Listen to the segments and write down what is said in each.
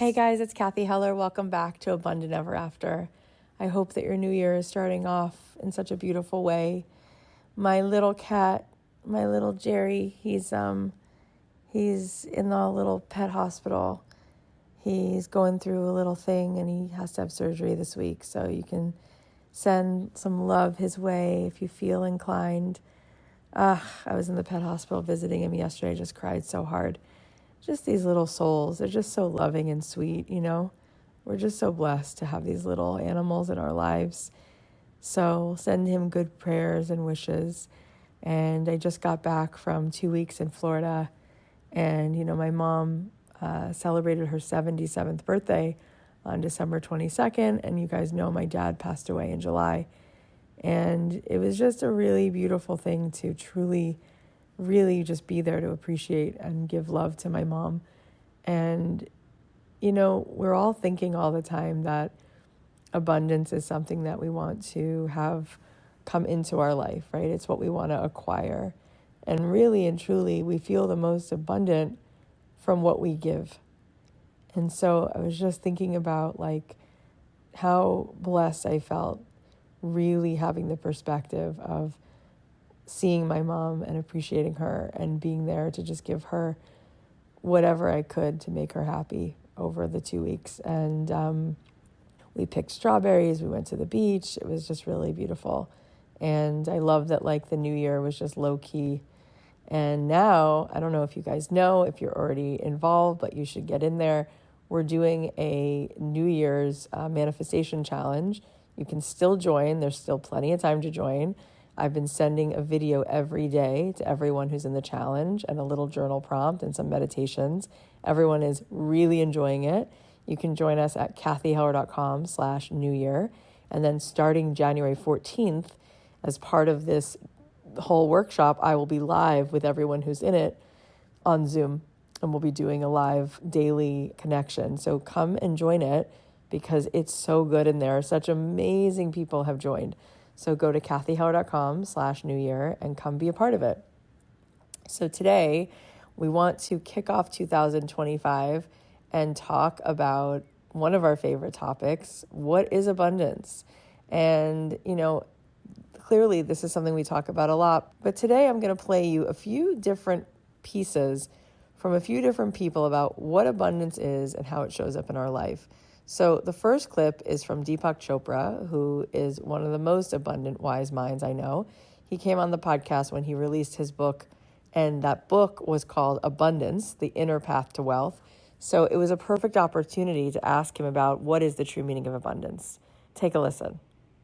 Hey guys, it's Kathy Heller. Welcome back to Abundant Ever After. I hope that your new year is starting off in such a beautiful way. My little cat, my little Jerry, he's in the little pet hospital. He's going through a little thing and he has to have surgery this week. So you can send some love his way if you feel inclined. I was in the pet hospital visiting him yesterday. I just cried so hard. Just these little souls, they're just so loving and sweet, you know? We're just so blessed to have these little animals in our lives. So send him good prayers and wishes. And I just got back from 2 weeks in Florida. And, my mom celebrated her 77th birthday on December 22nd. And you guys know my dad passed away in July. And it was just a really beautiful thing to truly really just be there to appreciate and give love to my mom. And, we're all thinking all the time that abundance is something that we want to have come into our life, right? It's what we want to acquire. And really and truly, we feel the most abundant from what we give. And so I was just thinking about how blessed I felt really having the perspective of seeing my mom and appreciating her and being there to just give her whatever I could to make her happy over the 2 weeks. And we picked strawberries. We went to the beach. It was just really beautiful. And I love that the new year was just low key. And now, I don't know if you guys know, if you're already involved, but you should get in there. We're doing a New Year's manifestation challenge. You can still join. There's still plenty of time to join. I've been sending a video every day to everyone who's in the challenge and a little journal prompt and some meditations. Everyone is really enjoying it. You can join us at kathyheller.com/New Year. And then starting January 14th, as part of this whole workshop, I will be live with everyone who's in it on Zoom. And we'll be doing a live daily connection. So come and join it because it's so good in there. Such amazing people have joined. So go to kathyheller.com/New Year and come be a part of it. So today we want to kick off 2025 and talk about one of our favorite topics. What is abundance? And, clearly this is something we talk about a lot, but today I'm going to play you a few different pieces from a few different people about what abundance is and how it shows up in our life. So the first clip is from Deepak Chopra, who is one of the most abundant wise minds I know. He came on the podcast when he released his book, and that book was called Abundance, The Inner Path to Wealth. So it was a perfect opportunity to ask him about what is the true meaning of abundance. Take a listen.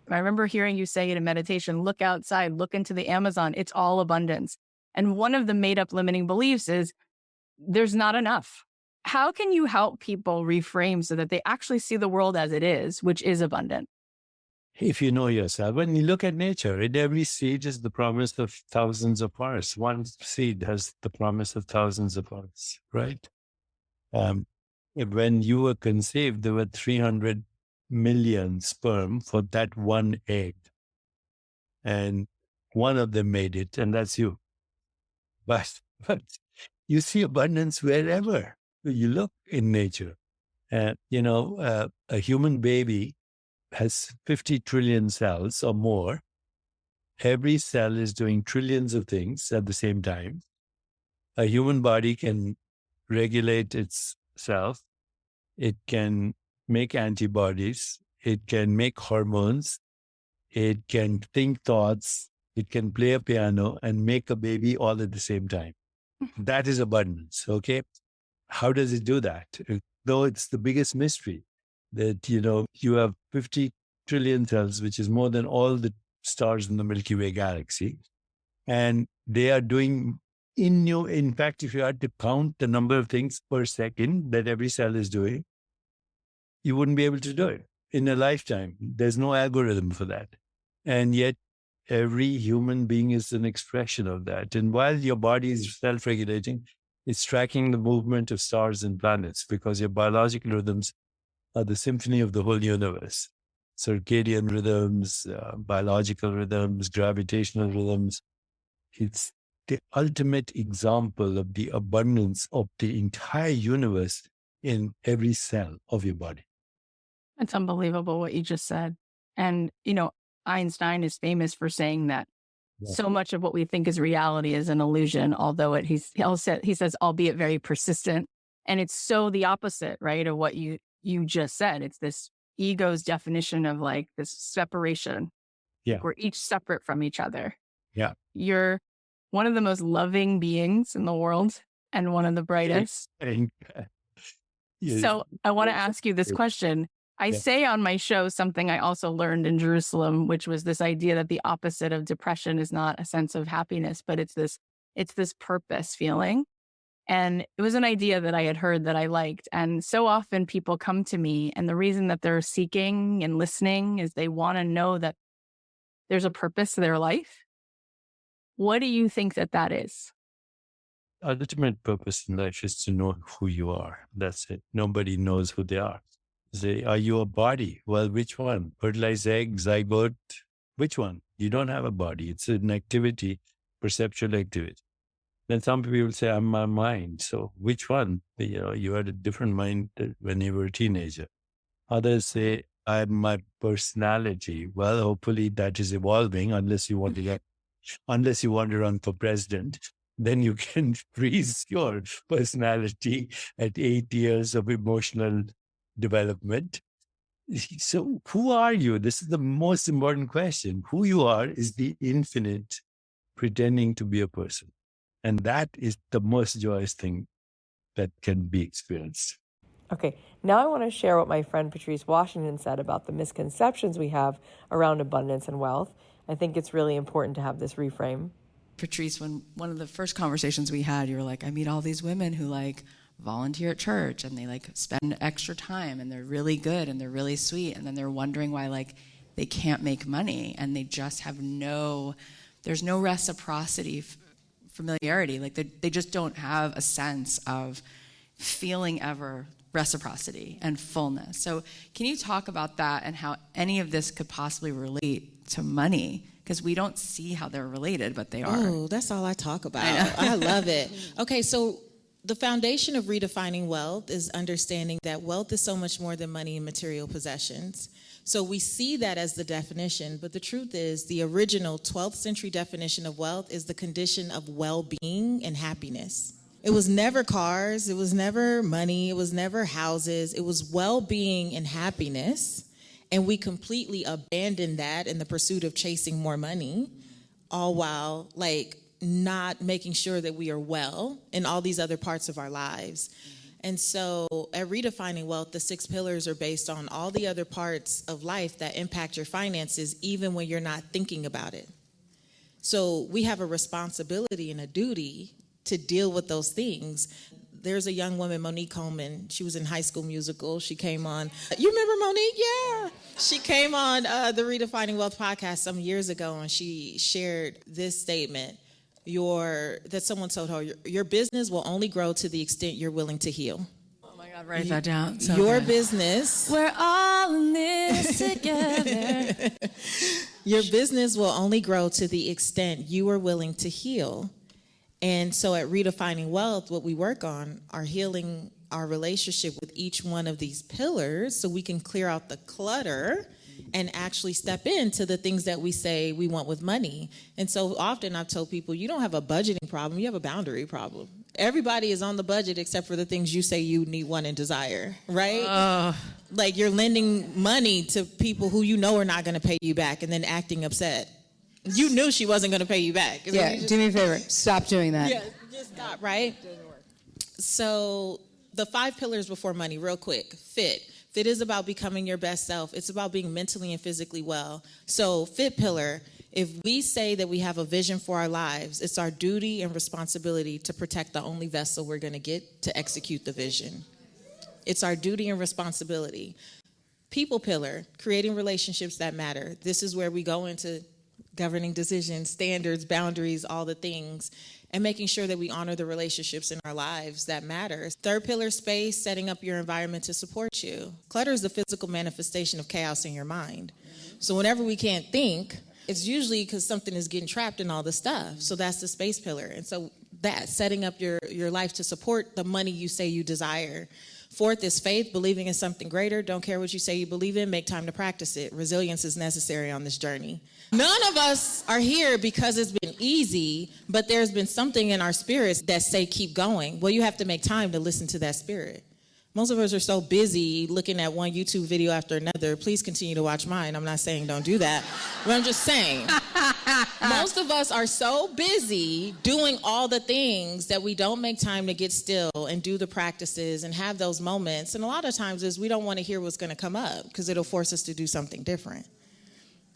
I remember hearing you say it in meditation, look outside, look into the Amazon, it's all abundance. And one of the made up limiting beliefs is there's not enough. How can you help people reframe so that they actually see the world as it is, which is abundant? If you know yourself, when you look at nature, in every seed is the promise of thousands of parts. One seed has the promise of thousands of parts, right? When you were conceived, there were 300 million sperm for that one egg. And one of them made it, and that's you. But you see abundance wherever you look in nature. A human baby has 50 trillion cells or more. Every cell is doing trillions of things at the same time. A human body can regulate itself. It can make antibodies. It can make hormones. It can think thoughts. It can play a piano and make a baby all at the same time. That is abundance, okay? How does it do that? Though it's the biggest mystery that, you have 50 trillion cells, which is more than all the stars in the Milky Way galaxy. And they are doing in fact, if you had to count the number of things per second that every cell is doing, you wouldn't be able to do it in a lifetime. There's no algorithm for that. And yet every human being is an expression of that. And while your body is self-regulating, it's tracking the movement of stars and planets because your biological rhythms are the symphony of the whole universe. Circadian rhythms, biological rhythms, gravitational rhythms. It's the ultimate example of the abundance of the entire universe in every cell of your body. It's unbelievable what you just said. And, Einstein is famous for saying that so much of what we think is reality is an illusion, although he says, albeit very persistent. And it's so the opposite, right, of what you just said. It's this ego's definition of like this separation. Yeah. We're each separate from each other. Yeah. You're one of the most loving beings in the world and one of the brightest. So I want to ask you this question. I say on my show something I also learned in Jerusalem, which was this idea that the opposite of depression is not a sense of happiness, but it's this purpose feeling. And it was an idea that I had heard that I liked. And so often people come to me, and the reason that they're seeking and listening is they want to know that there's a purpose to their life. What do you think that is? Our ultimate purpose in life is to know who you are. That's it. Nobody knows who they are. Say, are you a body? Well, which one? Fertilized egg, zygote? Which one? You don't have a body. It's an activity, perceptual activity. Then some people say, I'm my mind. So which one? You had a different mind when you were a teenager. Others say, I'm my personality. Well, hopefully that is evolving unless you want to run for president. Then you can freeze your personality at 8 years of emotional development. So who are you? This is the most important question. Who you are is the infinite pretending to be a person. And that is the most joyous thing that can be experienced. Okay, now I want to share what my friend Patrice Washington said about the misconceptions we have around abundance and wealth. I think it's really important to have this reframe. Patrice, when one of the first conversations we had, you were like, I meet all these women who volunteer at church and they spend extra time and they're really good and they're really sweet. And then they're wondering why they can't make money and they just have there's no reciprocity, familiarity. They just don't have a sense of feeling ever reciprocity and fullness. So can you talk about that and how any of this could possibly relate to money? Because we don't see how they're related, but they are. Oh, that's all I talk about. I love it. Okay, so the foundation of redefining wealth is understanding that wealth is so much more than money and material possessions. So we see that as the definition, but the truth is the original 12th century definition of wealth is the condition of well-being and happiness. It was never cars, it was never money, it was never houses, it was well-being and happiness. And we completely abandoned that in the pursuit of chasing more money, all while not making sure that we are well in all these other parts of our lives. And so at Redefining Wealth, the 6 pillars are based on all the other parts of life that impact your finances, even when you're not thinking about it. So we have a responsibility and a duty to deal with those things. There's a young woman, Monique Coleman. She was in High School Musical. She came on. You remember Monique? Yeah. She came on the Redefining Wealth podcast some years ago, and she shared this statement that someone told her, your business will only grow to the extent you're willing to heal. Oh my God, write that down. So your good. business. We're all in this together. Your business will only grow to the extent you are willing to heal. And so at Redefining Wealth, what we work on are healing our relationship with each one of these pillars so we can clear out the clutter and actually step into the things that we say we want with money. And so often I've told people, you don't have a budgeting problem, you have a boundary problem. Everybody is on the budget except for the things you say you need, want, and desire, right? You're lending money to people who you know are not going to pay you back and then acting upset. You knew she wasn't going to pay you back. Yeah, do me a favor. Stop doing that. Yeah, just stop, right? So the 5 pillars before money, real quick. Fit. Fit is about becoming your best self. It's about being mentally and physically well. So fit pillar, if we say that we have a vision for our lives, it's our duty and responsibility to protect the only vessel we're going to get to execute the vision. It's our duty and responsibility. People pillar, creating relationships that matter. This is where we go into governing decisions, standards, boundaries, all the things, and making sure that we honor the relationships in our lives that matter. 3rd pillar, space, setting up your environment to support you. Clutter is the physical manifestation of chaos in your mind. So whenever we can't think, it's usually because something is getting trapped in all the stuff. So that's the space pillar. And so that, setting up your life to support the money you say you desire. Fourth is faith, believing in something greater. Don't care what you say you believe in, make time to practice it. Resilience is necessary on this journey. None of us are here because it's been easy, but there's been something in our spirits that say keep going. Well, you have to make time to listen to that spirit. Most of us are so busy looking at one YouTube video after another. Please continue to watch mine. I'm not saying don't do that, but I'm just saying. Most of us are so busy doing all the things that we don't make time to get still and do the practices and have those moments. And a lot of times is we don't want to hear what's going to come up because it'll force us to do something different.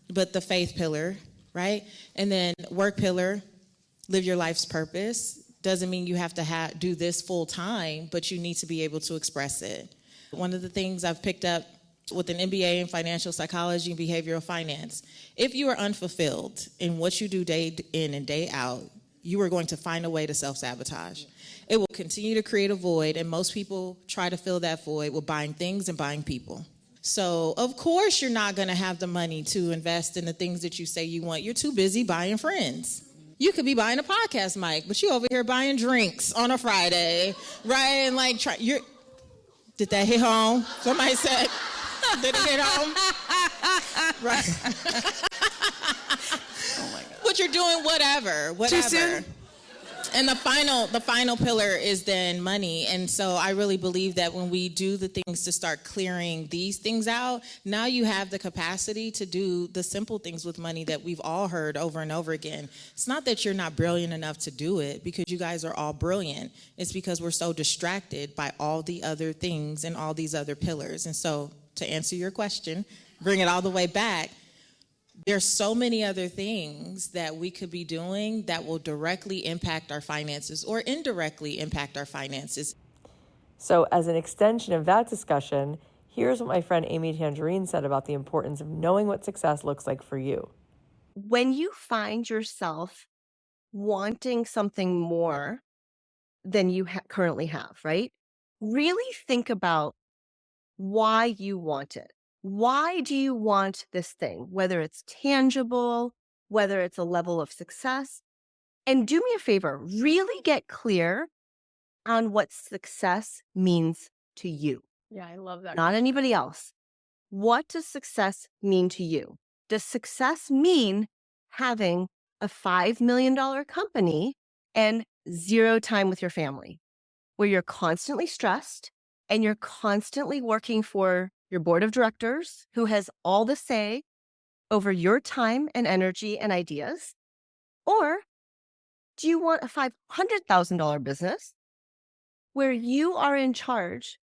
But the faith pillar, right? And then work pillar, live your life's purpose. Doesn't mean you have to do this full time, but you need to be able to express it. One of the things I've picked up with an MBA in financial psychology and behavioral finance, if you are unfulfilled in what you do day in and day out, you are going to find a way to self-sabotage. It will continue to create a void, and most people try to fill that void with buying things and buying people. So, of course, you're not going to have the money to invest in the things that you say you want. You're too busy buying friends. You could be buying a podcast mic, but you over here buying drinks on a Friday, right? And like, did that hit home? Somebody said, did it hit home? Right. Oh my God. But you're doing whatever. Too soon? And the final pillar is then money. And so I really believe that when we do the things to start clearing these things out, now you have the capacity to do the simple things with money that we've all heard over and over again. It's not that you're not brilliant enough to do it, because you guys are all brilliant. It's because we're so distracted by all the other things and all these other pillars. And so to answer your question, bring it all the way back, there's so many other things that we could be doing that will directly impact our finances or indirectly impact our finances. So as an extension of that discussion, here's what my friend Amy Tangerine said about the importance of knowing what success looks like for you. When you find yourself wanting something more than you currently have, right? Really think about why you want it. Why do you want this thing? Whether it's tangible, whether it's a level of success. And do me a favor, really get clear on what success means to you. Yeah, I love that. Not anybody else. What does success mean to you? Does success mean having a $5 million company and zero time with your family, where you're constantly stressed and you're constantly working for your board of directors who has all the say over your time and energy and ideas? Or do you want a $500,000 business where you are in charge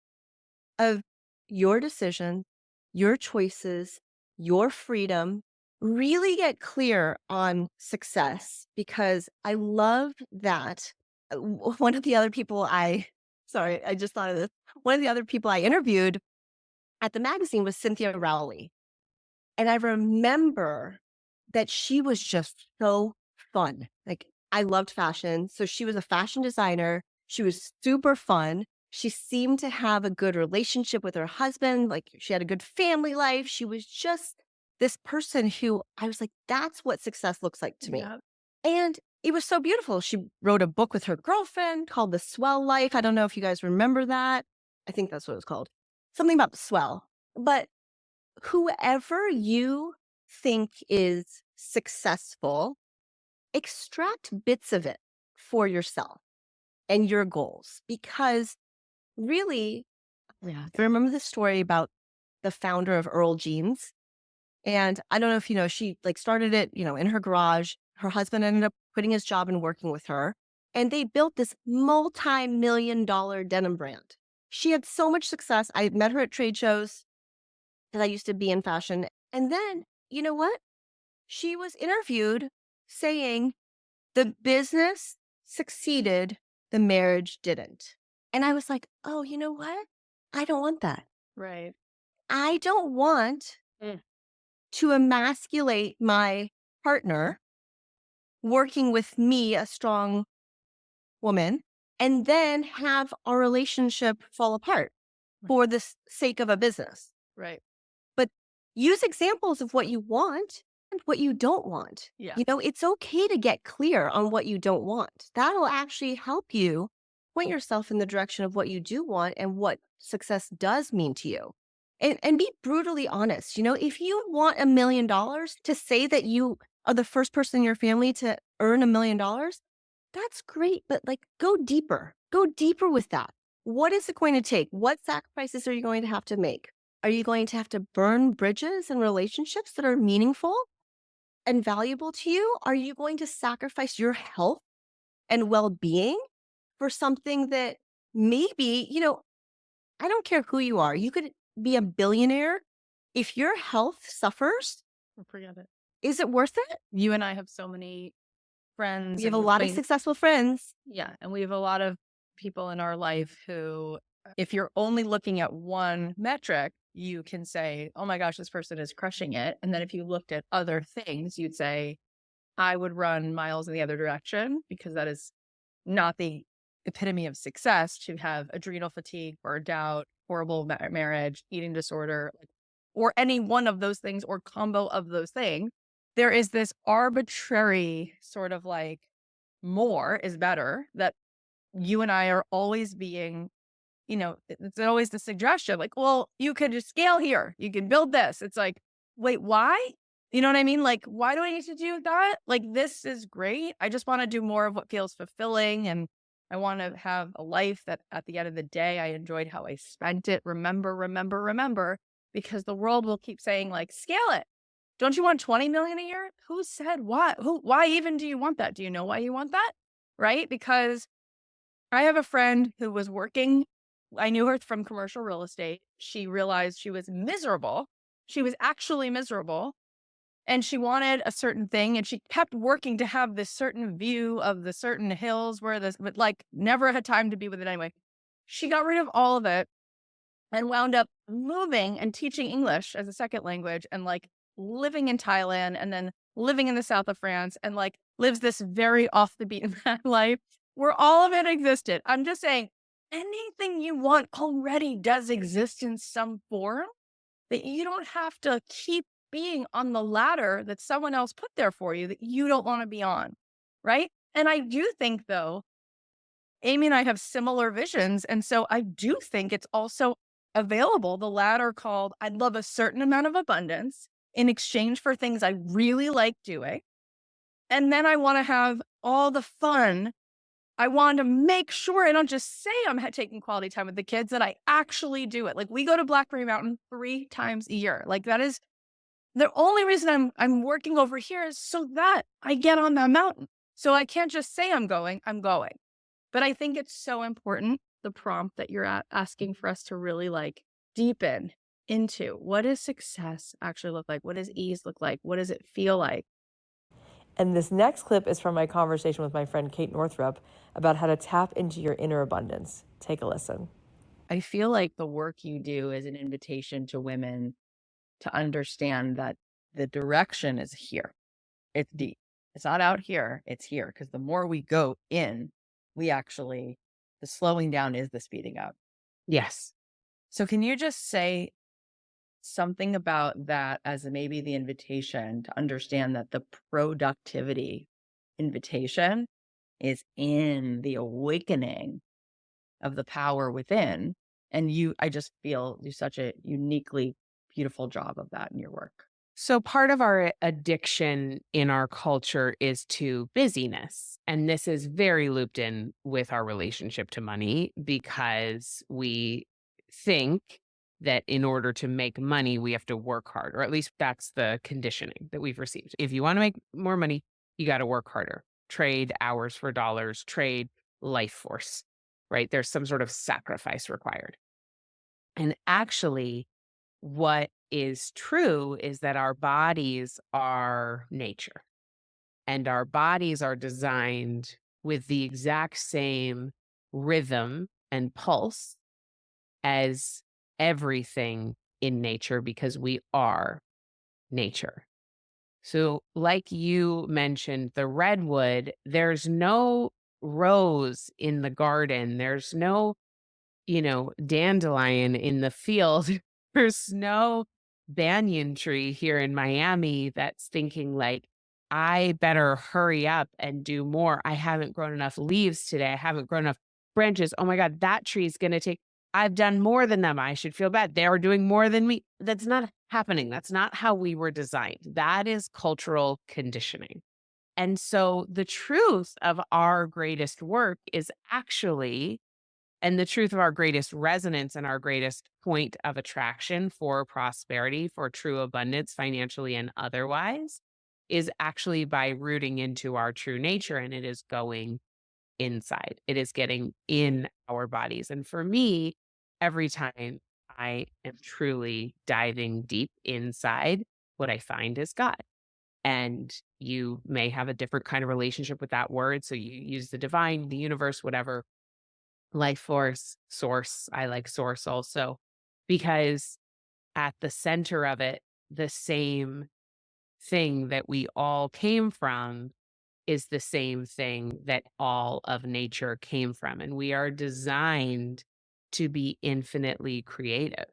of your decisions, your choices, your freedom? Really get clear on success, because I love that. One of the other people I just thought of this. One of the other people I interviewed at the magazine was Cynthia Rowley. And I remember that she was just so fun. Like, I loved fashion. So she was a fashion designer. She was super fun. She seemed to have a good relationship with her husband. Like, she had a good family life. She was just this person who I was like, that's what success looks like to me. Yep. And it was so beautiful. She wrote a book with her girlfriend called The Swell Life. I don't know if you guys remember that. I think that's what it was called. Something about the swell. But whoever you think is successful, extract bits of it for yourself and your goals. Because really, I remember the story about the founder of Earl Jeans. And I don't know if you know, she started it, in her garage. Her husband ended up quitting his job and working with her. And they built this multi-million-dollar denim brand. She had so much success. I met her at trade shows because I used to be in fashion. And then, you know what? She was interviewed saying the business succeeded, the marriage didn't. And I was like, oh, you know what? I don't want that. Right. I don't want to emasculate my partner working with me, a strong woman, and then have our relationship fall apart for the sake of a business. Right. But use examples of what you want and what you don't want. Yeah. It's okay to get clear on what you don't want. That'll actually help you point yourself in the direction of what you do want and what success does mean to you. And be brutally honest. If you want $1 million, to say that you are the first person in your family to earn $1 million, that's great. But go deeper. Go deeper with that. What is it going to take? What sacrifices are you going to have to make? Are you going to have to burn bridges and relationships that are meaningful and valuable to you? Are you going to sacrifice your health and well-being for something that maybe, I don't care who you are. You could be a billionaire. If your health suffers, Forget it. is it worth it? You and I have so many friends. You have a and lot of acquaint- successful friends. Yeah. And we have a lot of people in our life who, if you're only looking at one metric, you can say, oh my gosh, this person is crushing it. And then if you looked at other things, you'd say, I would run miles in the other direction, because that is not the epitome of success to have adrenal fatigue, burnt out, horrible marriage, eating disorder, or any one of those things or combo of those things. There is this arbitrary sort of more is better that you and I are always being, it's always the suggestion well, you could just scale here. You can build this. It's wait, why? You know what I mean? Why do I need to do that? This is great. I just want to do more of what feels fulfilling. And I want to have a life that at the end of the day, I enjoyed how I spent it. Remember, because the world will keep saying scale it. Don't you want 20 million a year? Who said what? Why even do you want that? Do you know why you want that? Right? Because I have a friend who was working. I knew her from commercial real estate. She realized she was miserable. She was actually miserable. And she wanted a certain thing, and she kept working to have this certain view of the certain hills but never had time to be with it anyway. She got rid of all of it and wound up moving and teaching English as a second language and living in Thailand and then living in the south of France and lives this very off the beaten path life where all of it existed. I'm just saying, anything you want already does exist in some form, that you don't have to keep being on the ladder that someone else put there for you that you don't want to be on, right? And I do think, though, Amy and I have similar visions. And so I do think it's also available, the ladder called, I'd love a certain amount of abundance in exchange for things I really like doing. And then I want to have all the fun. I want to make sure I don't just say I'm taking quality time with the kids, that I actually do it. We go to Blackberry Mountain 3 times a year. That is the only reason I'm working over here, is so that I get on that mountain. So I can't just say I'm going. But I think it's so important, the prompt that you're asking for us to really deepen into, what does success actually look like? What does ease look like? What does it feel like? And this next clip is from my conversation with my friend Kate Northrup about how to tap into your inner abundance. Take a listen. I feel like the work you do is an invitation to women to understand that the direction is here. It's deep. It's not out here. It's here. Because the more we go in, the slowing down is the speeding up. Yes. So can you just say something about that as maybe the invitation to understand that the productivity invitation is in the awakening of the power within? And I just feel you such a uniquely beautiful job of that in your work. So part of our addiction in our culture is to busyness. And this is very looped in with our relationship to money, because we think that in order to make money, we have to work hard, or at least that's the conditioning that we've received. If you want to make more money, you got to work harder, trade hours for dollars, trade life force, right? There's some sort of sacrifice required. And actually, what is true is that our bodies are nature, and our bodies are designed with the exact same rhythm and pulse as everything in nature, because we are nature. So like you mentioned, the redwood, there's no rose in the garden. There's no, dandelion in the field. There's no banyan tree here in Miami that's thinking I better hurry up and do more. I haven't grown enough leaves today. I haven't grown enough branches. Oh my God, that tree is going to take, I've done more than them. I should feel bad. They are doing more than me. That's not happening. That's not how we were designed. That is cultural conditioning. And so the truth of our greatest work is actually, and the truth of our greatest resonance and our greatest point of attraction for prosperity, for true abundance, financially and otherwise, is actually by rooting into our true nature. And it is going inside. It is getting in our bodies. And for me, every time I am truly diving deep inside, what I find is God. And you may have a different kind of relationship with that word. So you use the divine, the universe, whatever, life force, source. I like source also, because at the center of it, the same thing that we all came from is the same thing that all of nature came from. And we are designed to be infinitely creative.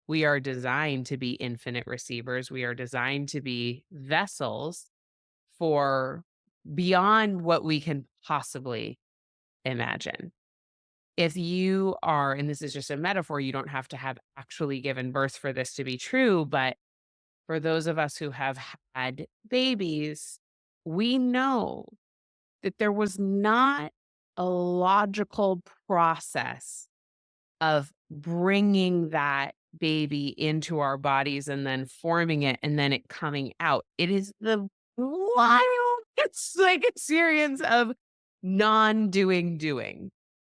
We are designed to be infinite receivers. We are designed to be vessels for beyond what we can possibly imagine. If you are, and this is just a metaphor, you don't have to have actually given birth for this to be true, but for those of us who have had babies, we know that there was not a logical process of bringing that baby into our bodies and then forming it and then it coming out. It is the wild, it's like experience of doing.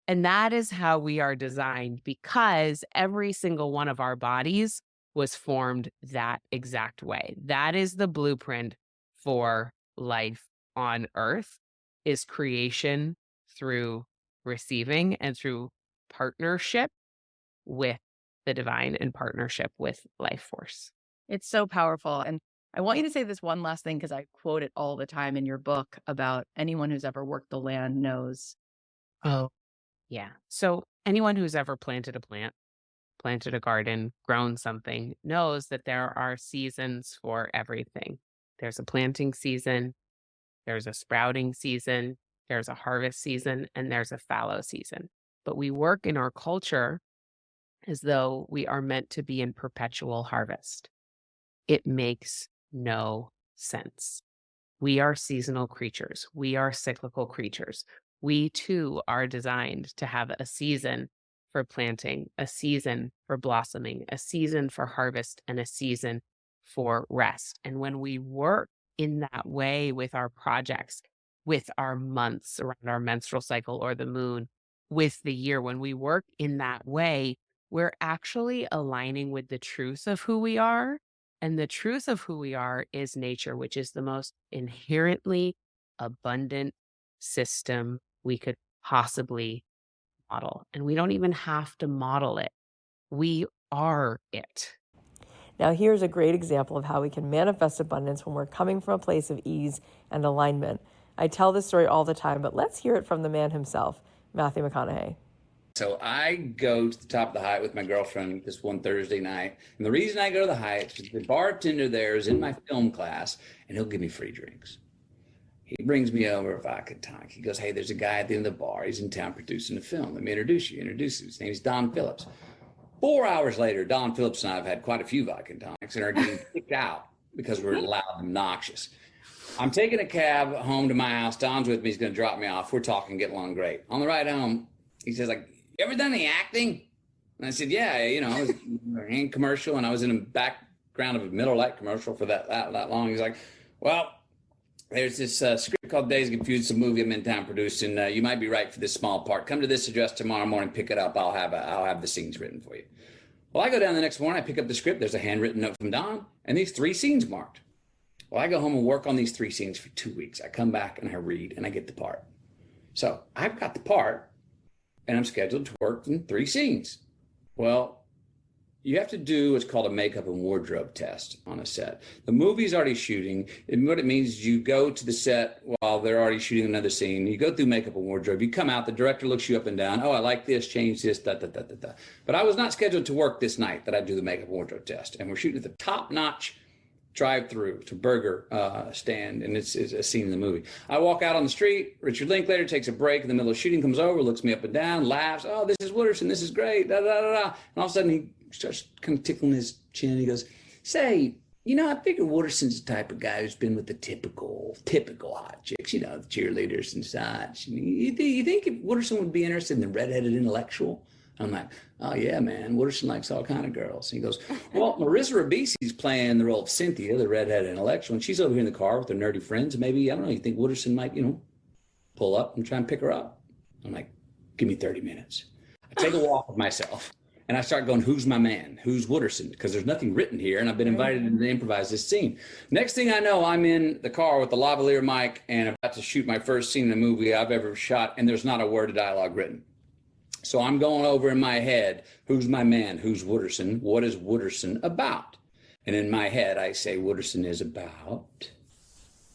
And that is how we are designed, because every single one of our bodies was formed that exact way. That is the blueprint for life on earth, is creation through receiving and through partnership with the divine and partnership with life force. It's so powerful. And I want you to say this one last thing, because I quote it all the time in your book about anyone who's ever worked the land knows. Oh, yeah. So anyone who's ever planted a plant, planted a garden, grown something, knows that there are seasons for everything. There's a planting season, there's a sprouting season, there's a harvest season, and there's a fallow season. But we work in our culture as though we are meant to be in perpetual harvest. It makes no sense. We are seasonal creatures. We are cyclical creatures. We too are designed to have a season for planting, a season for blossoming, a season for harvest, and a season for rest. And when we work in that way with our projects, with our months around our menstrual cycle or the moon, with the year, when we work in that way, we're actually aligning with the truth of who we are. And the truth of who we are is nature, which is the most inherently abundant system we could possibly model. And we don't even have to model it. We are it. Now, here's a great example of how we can manifest abundance when we're coming from a place of ease and alignment. I tell this story all the time, but let's hear it from the man himself, Matthew McConaughey. So I go to the top of the Hyatt with my girlfriend this one Thursday night. And the reason I go to the Hyatt is the bartender there is in my film class, and he'll give me free drinks. He brings me over a vodka tonic. He goes, hey, there's a guy at the end of the bar. He's in town producing a film. Let me introduce you. His name is Don Phillips. 4 hours later, Don Phillips and I have had quite a few vodka tonics and are getting kicked out because we're loud and obnoxious. I'm taking a cab home to my house. Don's with me. He's going to drop me off. We're talking, getting along great. On the ride home, he says, like, you ever done any acting? And I said, yeah, I was in a commercial, and I was in a background of a Miller Lite commercial for that long. He's like, well, there's this script called Days Confused. It's a movie I'm in town producing. You might be right for this small part. Come to this address tomorrow morning, pick it up. I'll have the scenes written for you. Well, I go down the next morning. I pick up the script. There's a handwritten note from Don, and these 3 scenes marked. Well, I go home and work on these 3 scenes for 2 weeks. I come back and I read, and I get the part. So I've got the part, and I'm scheduled to work in 3 scenes. Well, you have to do what's called a makeup and wardrobe test on a set. The movie's already shooting, and what it means is you go to the set while they're already shooting another scene. You go through makeup and wardrobe. You come out, the director looks you up and down. Oh, I like this, change this, da, da, da, da, da. But I was not scheduled to work this night that I do the makeup and wardrobe test. And we're shooting at the top-notch drive-through to burger stand, and it's a scene in the movie. I walk out on the street. Richard Linklater takes a break in the middle of shooting, comes over, looks me up and down, laughs. Oh, this is Wooderson. This is great. Da, da, da, da. And all of a sudden, he starts kind of tickling his chin. He goes, say, I figure Wooderson's the type of guy who's been with the typical hot chicks, the cheerleaders and such. You think if Wooderson would be interested in the redheaded intellectual? I'm like, oh yeah, man, Wooderson likes all kind of girls. And he goes, well, Marissa Ribisi's playing the role of Cynthia, the redheaded intellectual, and she's over here in the car with her nerdy friends. Maybe, I don't know, you think Wooderson might, pull up and try and pick her up? I'm like, give me 30 minutes. I take a walk with myself, and I start going, who's my man? Who's Wooderson? Because there's nothing written here, and I've been invited to improvise this scene. Next thing I know, I'm in the car with the lavalier mic and about to shoot my first scene in a movie I've ever shot, and there's not a word of dialogue written. So I'm going over in my head, who's my man? Who's Wooderson? What is Wooderson about? And in my head, I say, Wooderson is about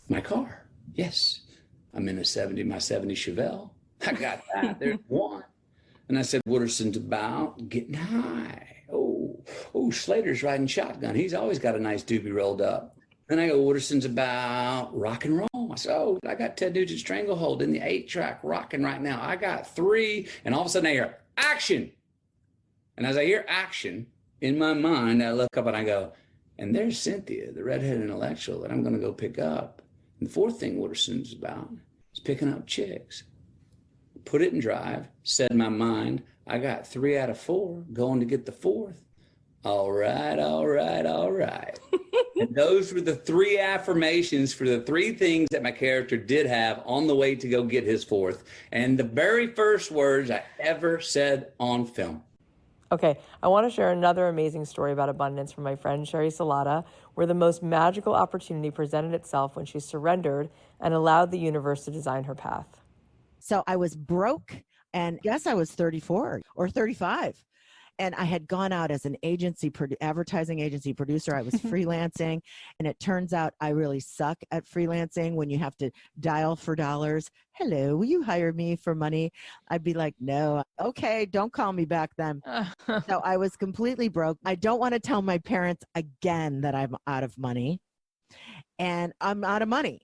my car. Yes, I'm in my 70 Chevelle. I got that. There's one. And I said, Wooderson's about getting high. Oh, Slater's riding shotgun. He's always got a nice doobie rolled up. Then I go, Wooderson's about rock and roll. I said, I got Ted Nugent's Stranglehold in the 8-track rocking right now. I got 3. And all of a sudden I hear action. And as I hear action, in my mind, I look up and I go, and there's Cynthia, the redheaded intellectual that I'm going to go pick up. And the 4th thing Wooderson's about is picking up chicks. Put it in drive, set in my mind, I got 3 out of 4 going to get the 4th. All right. And those were the 3 affirmations for the 3 things that my character did have on the way to go get his 4th. And the very first words I ever said on film. Okay, I want to share another amazing story about abundance from my friend Sherry Salata, where the most magical opportunity presented itself when she surrendered and allowed the universe to design her path. So I was broke, and yes, I was 34 or 35. And I had gone out as an advertising agency producer. I was freelancing. And it turns out I really suck at freelancing when you have to dial for dollars. Hello, will you hire me for money? I'd be like, no. Okay, don't call me back then. So I was completely broke. I don't want to tell my parents again that I'm out of money. And I'm out of money.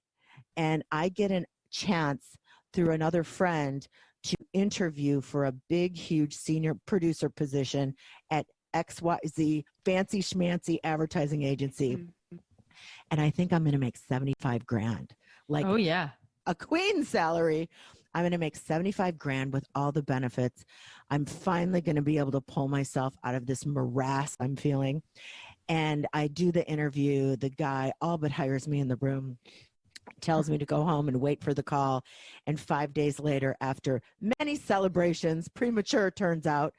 And I get a chance through another friend to interview for a big, huge senior producer position at XYZ fancy schmancy advertising agency. Mm-hmm. And I think I'm going to make $75,000. Like, oh yeah, a queen's salary. I'm going to make $75,000 with all the benefits. I'm finally going to be able to pull myself out of this morass I'm feeling. And I do the interview. The guy all but hires me in the room, tells me to go home and wait for the call. And 5 days later, after many celebrations, premature turns out,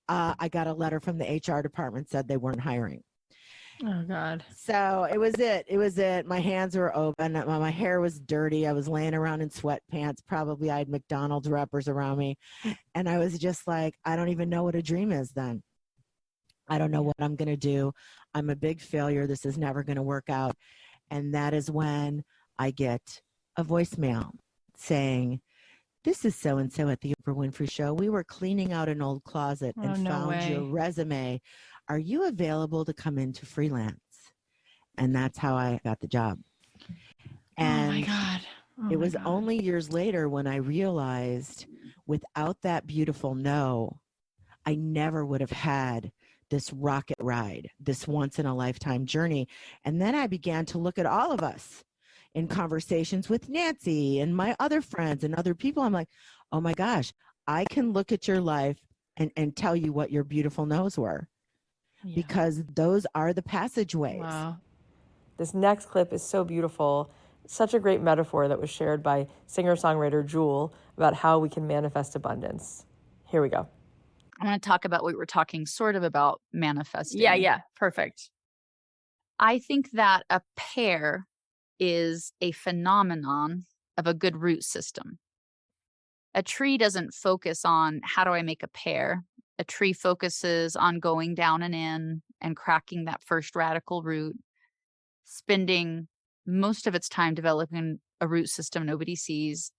I got a letter from the HR department, said they weren't hiring. Oh God. So it was it. My hands were open. My hair was dirty. I was laying around in sweatpants. Probably I had McDonald's wrappers around me. And I was just like, I don't even know what a dream is then. I don't know what I'm going to do. I'm a big failure. This is never going to work out. And that is when I get a voicemail saying, this is so-and-so at the Oprah Winfrey Show. We were cleaning out an old closet and found your resume. Are you available to come into freelance? And that's how I got the job. And oh my God. It was only years later when I realized without that beautiful no, I never would have had this rocket ride, this once in a lifetime journey. And then I began to look at all of us in conversations with Nancy and my other friends and other people. I'm like, oh my gosh, I can look at your life and tell you what your beautiful no's were. Yeah. Because those are the passageways. Wow. This next clip is so beautiful. Such a great metaphor that was shared by singer-songwriter Jewel about how we can manifest abundance. Here we go. I want to talk about what we were talking sort of about manifesting. Yeah. Perfect. I think that a pair is a phenomenon of a good root system. A tree doesn't focus on how do I make a pear. A tree focuses on going down and in and cracking that first radical root, spending most of its time developing a root system nobody sees.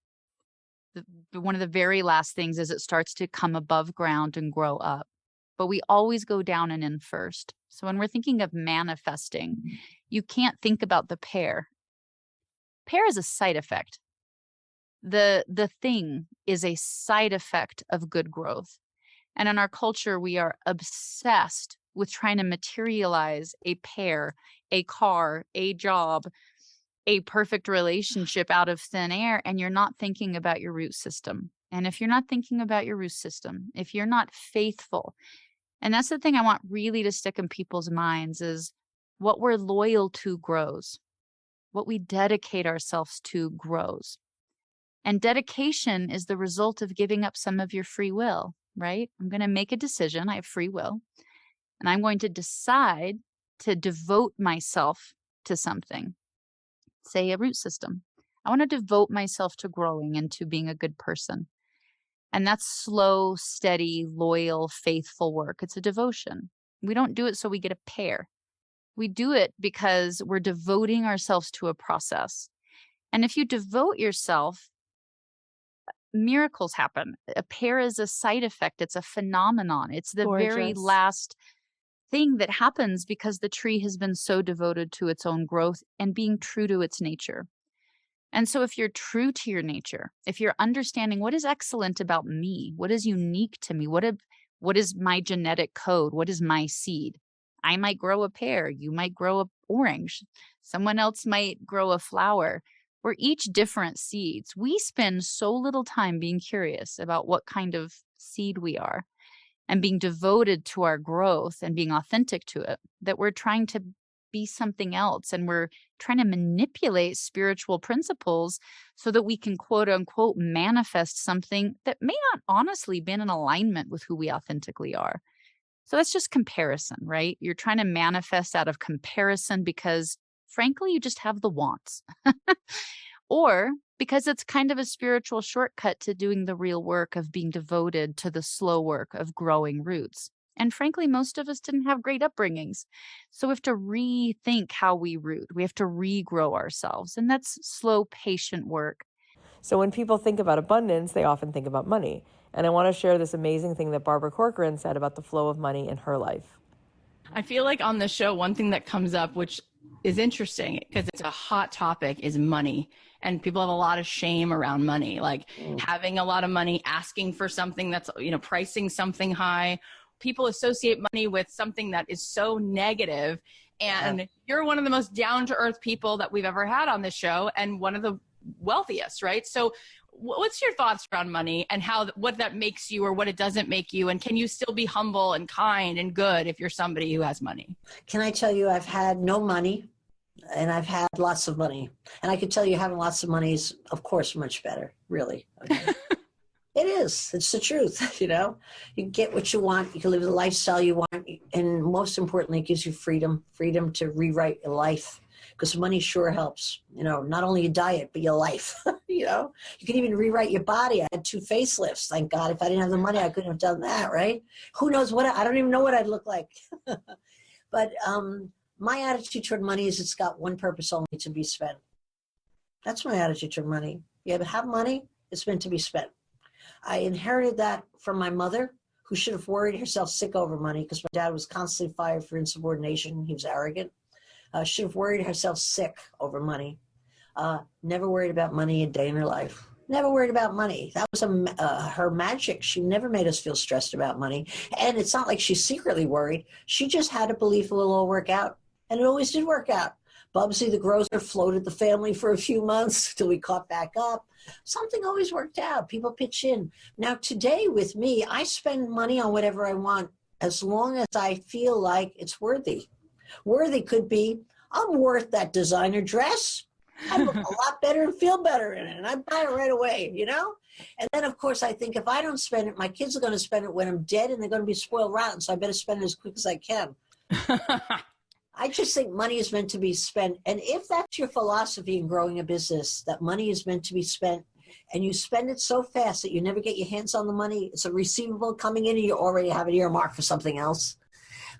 One of the very last things is it starts to come above ground and grow up. But we always go down and in first. So when we're thinking of manifesting, you can't think about the pear. Pear is a side effect. The thing is a side effect of good growth. And in our culture, we are obsessed with trying to materialize a pear, a car, a job, a perfect relationship out of thin air, and you're not thinking about your root system. And if you're not thinking about your root system, if you're not faithful, and that's the thing I want really to stick in people's minds, is what we're loyal to grows. What we dedicate ourselves to grows. And dedication is the result of giving up some of your free will, right? I'm going to make a decision. I have free will. And I'm going to decide to devote myself to something, say a root system. I want to devote myself to growing and to being a good person. And that's slow, steady, loyal, faithful work. It's a devotion. We don't do it so we get a pear. We do it because we're devoting ourselves to a process. And if you devote yourself, miracles happen. A pear is a side effect. It's a phenomenon. It's the very Gorgeous. last thing that happens because the tree has been so devoted to its own growth and being true to its nature. And so if you're true to your nature, if you're understanding what is excellent about me, what is unique to me, what is my genetic code, what is my seed? I might grow a pear, you might grow an orange, someone else might grow a flower. We're each different seeds. We spend so little time being curious about what kind of seed we are and being devoted to our growth and being authentic to it, that we're trying to be something else. And we're trying to manipulate spiritual principles so that we can, quote unquote, manifest something that may not honestly be in alignment with who we authentically are. So that's just comparison, right? You're trying to manifest out of comparison because, frankly, you just have the wants. Or because it's kind of a spiritual shortcut to doing the real work of being devoted to the slow work of growing roots. And frankly, most of us didn't have great upbringings. So we have to rethink how we root. We have to regrow ourselves. And that's slow, patient work. So when people think about abundance, they often think about money. And I want to share this amazing thing that Barbara Corcoran said about the flow of money in her life. I feel like on the show, one thing that comes up, which is interesting because it's a hot topic, is money. And people have a lot of shame around money, like having a lot of money, asking for something that's, pricing something high. People associate money with something that is so negative. And you're one of the most down-to-earth people that we've ever had on this show and one of the wealthiest, right? So what's your thoughts around money and what that makes you or what it doesn't make you? And can you still be humble and kind and good if you're somebody who has money? Can I tell you, I've had no money and I've had lots of money. And I can tell you having lots of money is, of course, much better, really. Okay. It is. It's the truth, You get what you want. You can live the lifestyle you want. And most importantly, it gives you freedom to rewrite your life. Because money sure helps, not only your diet, but your life, You can even rewrite your body. I had 2 facelifts. Thank God. If I didn't have the money, I couldn't have done that, right? Who knows I don't even know what I'd look like. But my attitude toward money is it's got one purpose only, to be spent. That's my attitude toward money. You have money, it's meant to be spent. I inherited that from my mother, who should have worried herself sick over money because my dad was constantly fired for insubordination. He was arrogant. Should have worried herself sick over money. Never worried about money a day in her life. Never worried about money. That was her magic. She never made us feel stressed about money. And it's not like she secretly worried. She just had a belief it will all work out. And it always did work out. Bubsy the grocer floated the family for a few months till we caught back up. Something always worked out. People pitch in. Now today with me, I spend money on whatever I want as long as I feel like it's worthy. Worthy could be, I'm worth that designer dress. I look a lot better and feel better in it. And I buy it right away, And then, of course, I think if I don't spend it, my kids are going to spend it when I'm dead and they're going to be spoiled rotten. So I better spend it as quick as I can. I just think money is meant to be spent. And if that's your philosophy in growing a business, that money is meant to be spent and you spend it so fast that you never get your hands on the money, it's a receivable coming in and you already have it earmarked for something else,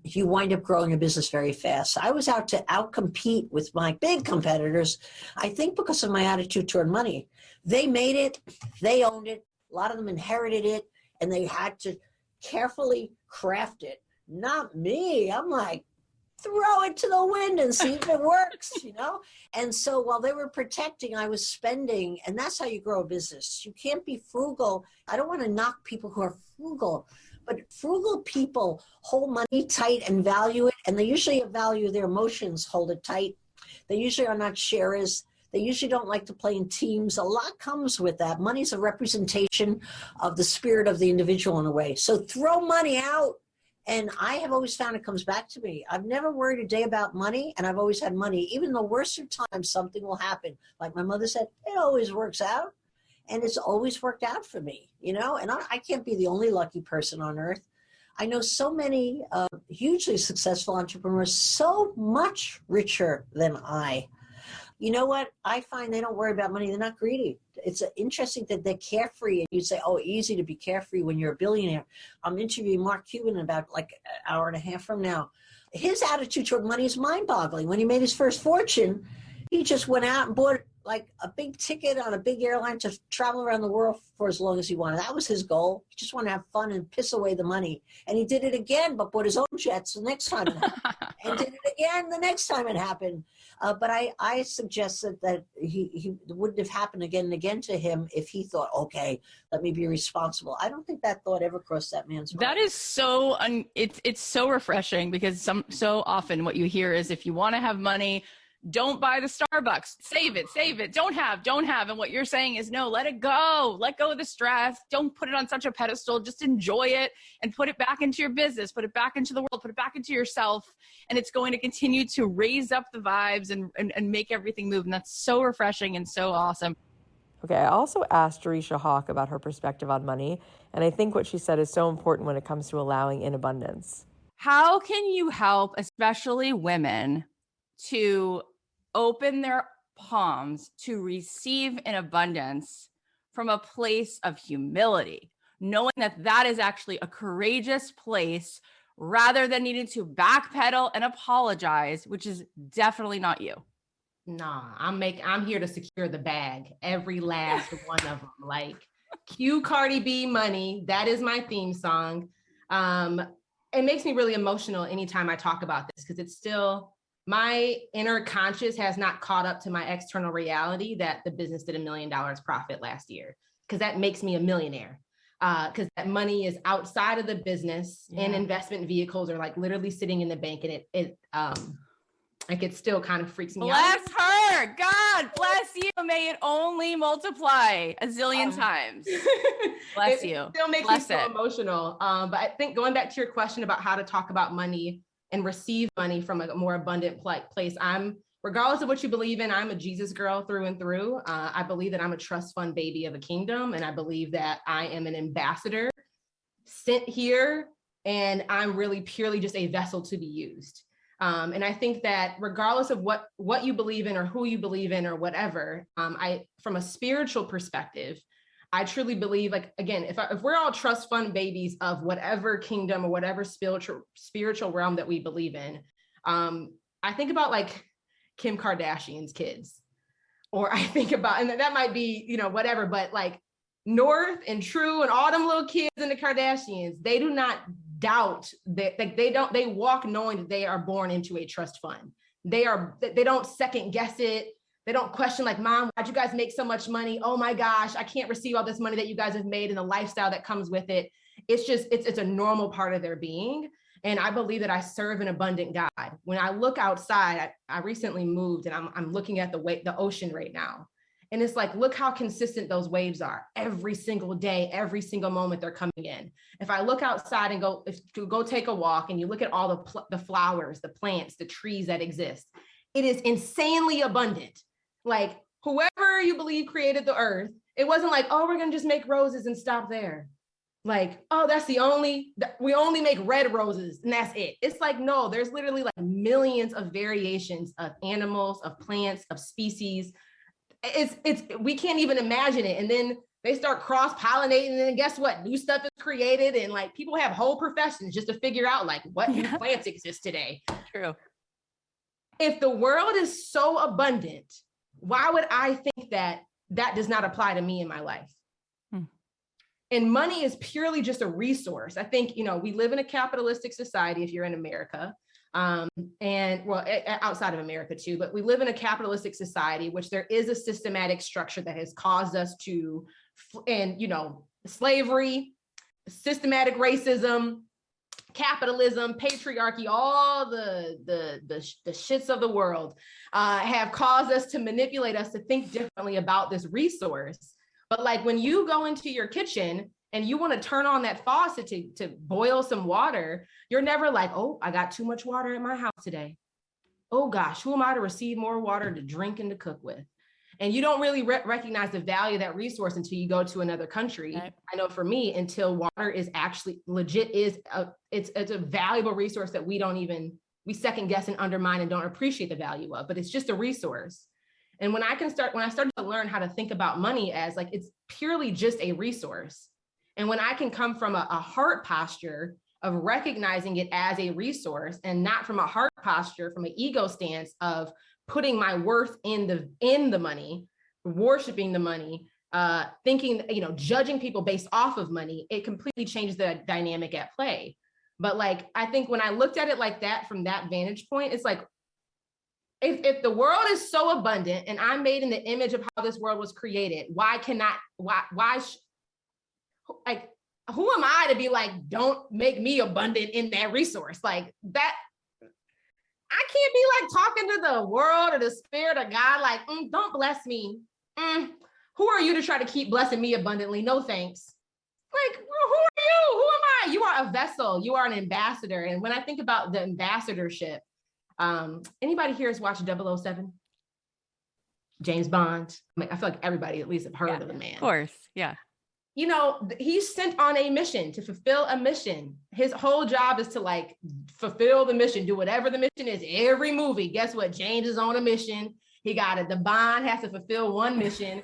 you wind up growing a business very fast. I was out to outcompete with my big competitors, I think because of my attitude toward money. They made it, they owned it, a lot of them inherited it, and they had to carefully craft it. Not me. I'm like, throw it to the wind and see if it works, you know? And so while they were protecting, I was spending, and that's how you grow a business. You can't be frugal. I don't want to knock people who are frugal, but frugal people hold money tight and value it, and they usually value their emotions, hold it tight. They usually are not sharers. They usually don't like to play in teams. A lot comes with that. Money's a representation of the spirit of the individual in a way. So throw money out. And I have always found it comes back to me. I've never worried a day about money, and I've always had money. Even the worst of times, something will happen. Like my mother said, it always works out. And it's always worked out for me, you know? And I can't be the only lucky person on earth. I know so many hugely successful entrepreneurs, so much richer than I. You know what? I find they don't worry about money. They're not greedy. It's interesting that they're carefree. And you'd say, oh, easy to be carefree when you're a billionaire. I'm interviewing Mark Cuban in about like an hour and a half from now. His attitude toward money is mind-boggling. When he made his first fortune, he just went out and bought like a big ticket on a big airline to travel around the world for as long as he wanted. That was his goal. He just wanted to have fun and piss away the money. And he did it again, but bought his own jets the next time it happened. And did it again the next time it happened. But I suggested that he wouldn't have happened again and again to him if he thought, okay, let me be responsible. I don't think that thought ever crossed that man's mind. That is so, it's so refreshing, because so often what you hear is, if you want to have money, don't buy the Starbucks, save it, don't have. And what you're saying is, no, let it go. Let go of the stress. Don't put it on such a pedestal. Just enjoy it and put it back into your business, put it back into the world, put it back into yourself. And it's going to continue to raise up the vibes and make everything move. And that's so refreshing and so awesome. Okay, I also asked Jerisha Hawk about her perspective on money. And I think what she said is so important when it comes to allowing in abundance. How can you help, especially women, to open their palms to receive in abundance from a place of humility, knowing that that is actually a courageous place, rather than needing to backpedal and apologize, which is definitely not you? Nah, I'm here to secure the bag, every last one of them. Like, cue Cardi B money. That is my theme song. It makes me really emotional anytime I talk about this, because it's still, my inner conscious has not caught up to my external reality that the business did $1 million profit last year, because that makes me a millionaire. Because that money is outside of the business, and investment vehicles are like literally sitting in the bank, and it still kind of freaks me out. Bless her. God bless you. May it only multiply a zillion times. Bless you. It still makes me so emotional. But I think going back to your question about how to talk about money and receive money from a more abundant place, regardless of what you believe in, I'm a Jesus girl through and through. I believe that I'm a trust fund baby of a kingdom. And I believe that I am an ambassador sent here, and I'm really purely just a vessel to be used. And I think that regardless of what you believe in or who you believe in or whatever, from a spiritual perspective, I truly believe, like, again, if we're all trust fund babies of whatever kingdom or whatever spiritual realm that we believe in, I think about like Kim Kardashian's kids, or I think about, and that might be, whatever, but like North and True and all them little kids and the Kardashians, they do not doubt that, like, they walk knowing that they are born into a trust fund. They don't second guess it. They don't question, like, Mom, why'd you guys make so much money? Oh my gosh, I can't receive all this money that you guys have made and the lifestyle that comes with it. It's just, it's a normal part of their being. And I believe that I serve an abundant God. When I look outside, I recently moved, and I'm looking at the ocean right now. And it's like, look how consistent those waves are every single day, every single moment they're coming in. If I look outside and go take a walk, and you look at all the flowers, the plants, the trees that exist, it is insanely abundant. Like, whoever you believe created the earth, it wasn't like, oh, we're going to just make roses and stop there. Like, oh, we only make red roses and that's it. It's like, no, there's literally like millions of variations of animals, of plants, of species. We can't even imagine it. And then they start cross-pollinating, and then guess what? New stuff is created, and like people have whole professions just to figure out like what new plants exist today. True. If the world is so abundant, why would I think that does not apply to me in my life? And money is purely just a resource. I think, we live in a capitalistic society if you're in America. And well, outside of America too, but we live in a capitalistic society, which there is a systematic structure that has caused us to, and slavery, systematic racism, capitalism, patriarchy, all the shits of the world have caused us to manipulate us to think differently about this resource. But like when you go into your kitchen and you want to turn on that faucet to boil some water, you're never like, oh, I got too much water in my house today. Oh gosh, who am I to receive more water to drink and to cook with? And you don't really recognize the value of that resource until you go to another country. Right. I know for me, until water is actually legit, it's a valuable resource that we second guess and undermine and don't appreciate the value of, but it's just a resource. And when I started to learn how to think about money as like, it's purely just a resource. And when I can come from a heart posture of recognizing it as a resource and not from a heart posture, from an ego stance of putting my worth in the money, worshiping the money, thinking, judging people based off of money, it completely changes the dynamic at play. But like, I think when I looked at it like that, from that vantage point, it's like, if the world is so abundant and I'm made in the image of how this world was created, who am I to be like, don't make me abundant in that resource? Like that, I can't be like talking to the world or the spirit of God, like, don't bless me. Who are you to try to keep blessing me abundantly? No, thanks. Like, who are you? Who am I? You are a vessel. You are an ambassador. And when I think about the ambassadorship, anybody here has watched 007? James Bond. I feel like everybody at least have heard of the man. Of course, yeah. He's sent on a mission to fulfill a mission. His whole job is to like fulfill the mission, do whatever the mission is. Every movie, guess what? James is on a mission. He got it. The Bond has to fulfill one mission.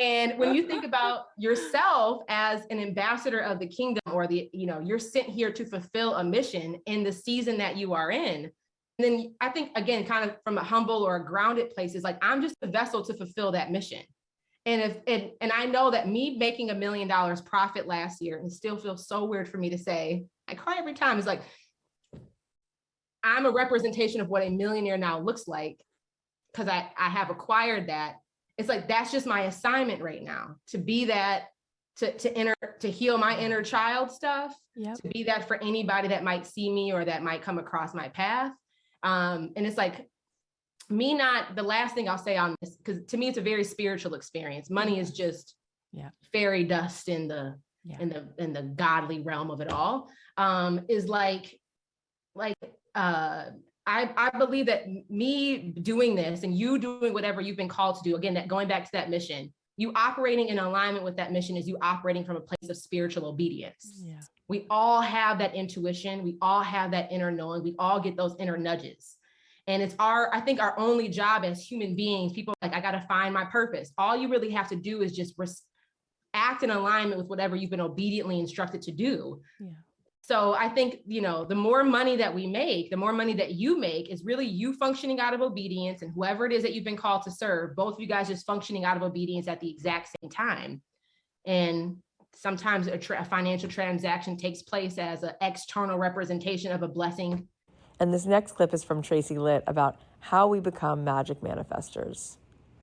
And when you think about yourself as an ambassador of the kingdom, or you're sent here to fulfill a mission in the season that you are in. And then I think, again, kind of from a humble or a grounded place, is like, I'm just a vessel to fulfill that mission. And I know that me making $1 million profit last year, and it still feels so weird for me to say, I cry every time, it's like, I'm a representation of what a millionaire now looks like, because I have acquired that. It's like, that's just my assignment right now, to be that, to heal my inner child stuff, to be that for anybody that might see me or that might come across my path. And it's like, the last thing I'll say on this, because to me, it's a very spiritual experience. Money is just fairy dust in the godly realm of it all. Is I believe that me doing this and you doing whatever you've been called to do, again, that going back to that mission, you operating in alignment with that mission is you operating from a place of spiritual obedience. Yeah. We all have that intuition. We all have that inner knowing. We all get those inner nudges. And it's I think our only job as human beings, people like, I got to find my purpose. All you really have to do is just act in alignment with whatever you've been obediently instructed to do. Yeah. So I think, the more money that we make, the more money that you make is really you functioning out of obedience, and whoever it is that you've been called to serve, both of you guys just functioning out of obedience at the exact same time. And sometimes a financial transaction takes place as an external representation of a blessing. And this next clip is from Tracy Litt about how we become magic manifestors.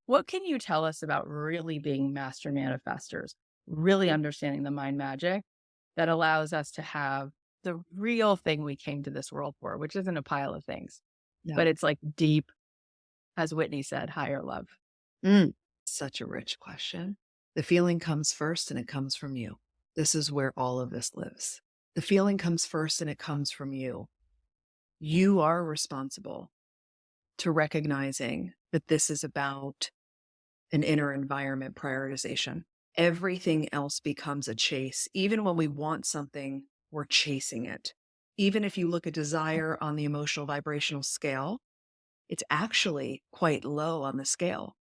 What can you tell us about really being master manifestors, really understanding the mind magic that allows us to have the real thing we came to this world for, which isn't a pile of things, but it's like deep, as Whitney said, higher love? Such a rich question. The feeling comes first, and it comes from you. This is where all of this lives. The feeling comes first, and it comes from you. You are responsible to recognizing that this is about an inner environment prioritization. Everything else becomes a chase. Even when we want something, we're chasing it. Even if you look at desire on the emotional vibrational scale, it's actually quite low on the scale,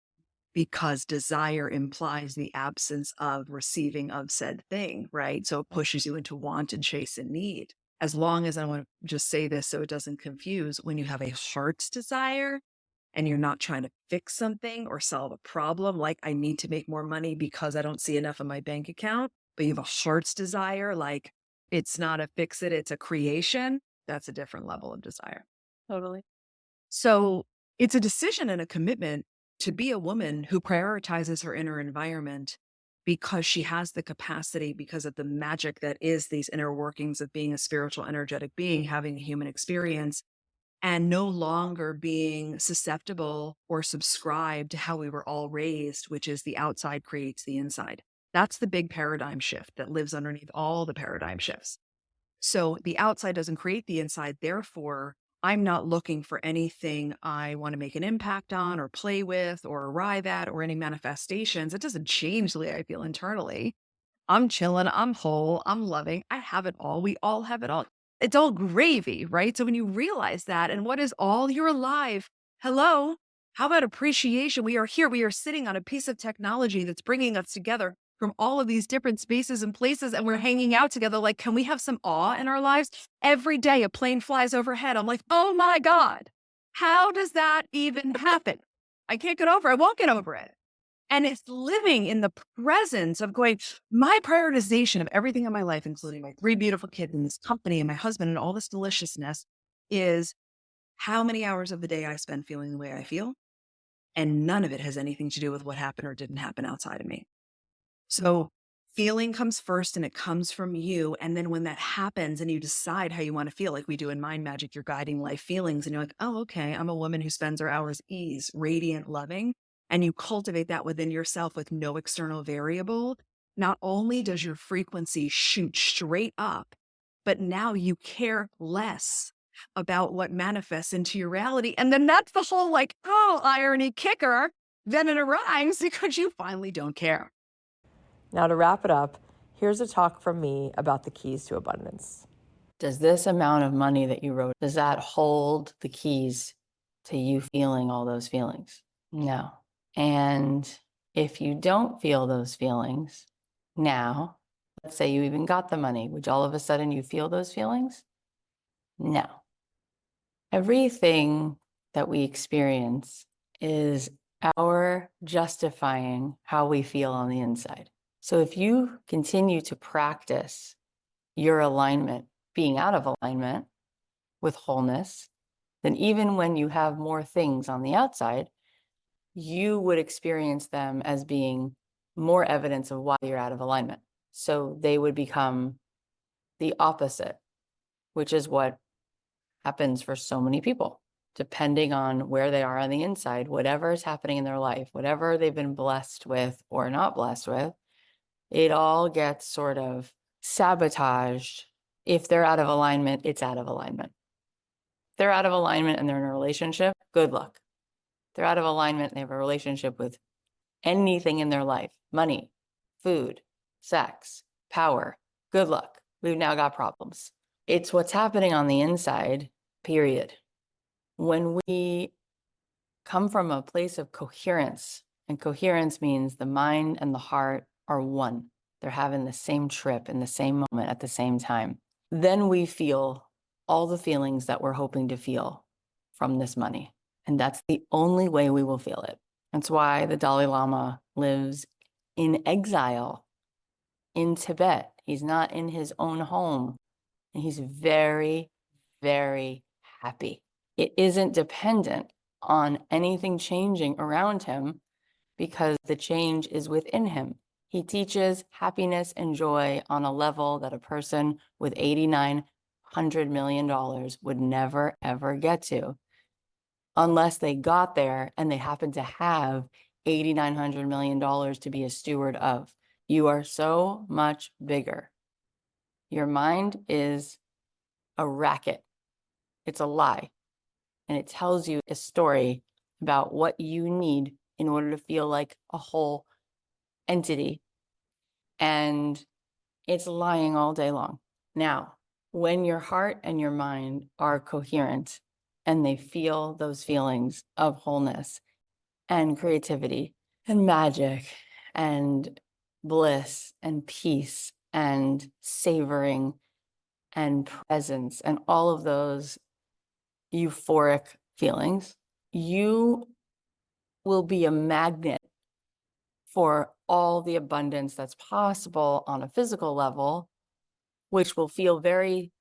because desire implies the absence of receiving of said thing, right? So it pushes you into want and chase and need. As long as, I want to just say this so it doesn't confuse, when you have a heart's desire and you're not trying to fix something or solve a problem, like I need to make more money because I don't see enough in my bank account, but you have a heart's desire, like it's not a fix it, it's a creation, that's a different level of desire. Totally. So it's a decision and a commitment to be a woman who prioritizes her inner environment because she has the capacity, because of the magic that is these inner workings of being a spiritual, energetic being, having a human experience, and no longer being susceptible or subscribed to how we were all raised, which is the outside creates the inside. That's the big paradigm shift that lives underneath all the paradigm shifts. So the outside doesn't create the inside. Therefore, I'm not looking for anything I want to make an impact on or play with or arrive at or any manifestations. It doesn't change the way I feel internally. I'm chilling. I'm whole. I'm loving. I have it all. We all have it all. It's all gravy, right? So when you realize that, and what is all your life? Hello? How about appreciation? We are here. We are sitting on a piece of technology that's bringing us together from all of these different spaces and places, and we're hanging out together. Like, can we have some awe in our lives? Every day a plane flies overhead. I'm like, oh my God, how does that even happen? I can't get over it. I won't get over it. And it's living in the presence of going, my prioritization of everything in my life, including my 3 beautiful kids and this company and my husband and all this deliciousness, is how many hours of the day I spend feeling the way I feel. And none of it has anything to do with what happened or didn't happen outside of me. So feeling comes first and it comes from you. And then when that happens and you decide how you want to feel, like we do in Mind Magic, you're guiding life feelings. And you're like, oh, okay, I'm a woman who spends her hours ease, radiant, loving. And you cultivate that within yourself with no external variable. Not only does your frequency shoot straight up, but now you care less about what manifests into your reality. And then that's the whole like, oh, irony kicker. Then it arrives because you finally don't care. Now, to wrap it up, here's a talk from me about the keys to abundance. Does this amount of money that you wrote, does that hold the keys to you feeling all those feelings? No. And if you don't feel those feelings now, let's say you even got the money, would all of a sudden you feel those feelings? No. Everything that we experience is our justifying how we feel on the inside. So if you continue to practice your alignment, being out of alignment with wholeness, then even when you have more things on the outside, you would experience them as being more evidence of why you're out of alignment. So they would become the opposite, which is what happens for so many people. Depending on where they are on the inside, whatever is happening in their life, whatever they've been blessed with or not blessed with, it all gets sort of sabotaged. If they're out of alignment, it's out of alignment. If they're out of alignment and they're in a relationship, good luck. If they're out of alignment and they have a relationship with anything in their life, money, food, sex, power, good luck. We've now got problems. It's what's happening on the inside, period. When we come from a place of coherence, and coherence means the mind and the heart are one. They're having the same trip in the same moment at the same time. Then we feel all the feelings that we're hoping to feel from this money. And that's the only way we will feel it. That's why the Dalai Lama lives in exile in Tibet. He's not in his own home. And he's very, very happy. It isn't dependent on anything changing around him because the change is within him. He teaches happiness and joy on a level that a person with $8,900 million would never, ever get to unless they got there and they happen to have $8,900 million to be a steward of. You are so much bigger. Your mind is a racket. It's a lie. And it tells you a story about what you need in order to feel like a whole entity. And it's lying all day long. Now, when your heart and your mind are coherent and they feel those feelings of wholeness and creativity and magic and bliss and peace and savoring and presence and all of those euphoric feelings, you will be a magnet for all the abundance that's possible on a physical level, which will feel very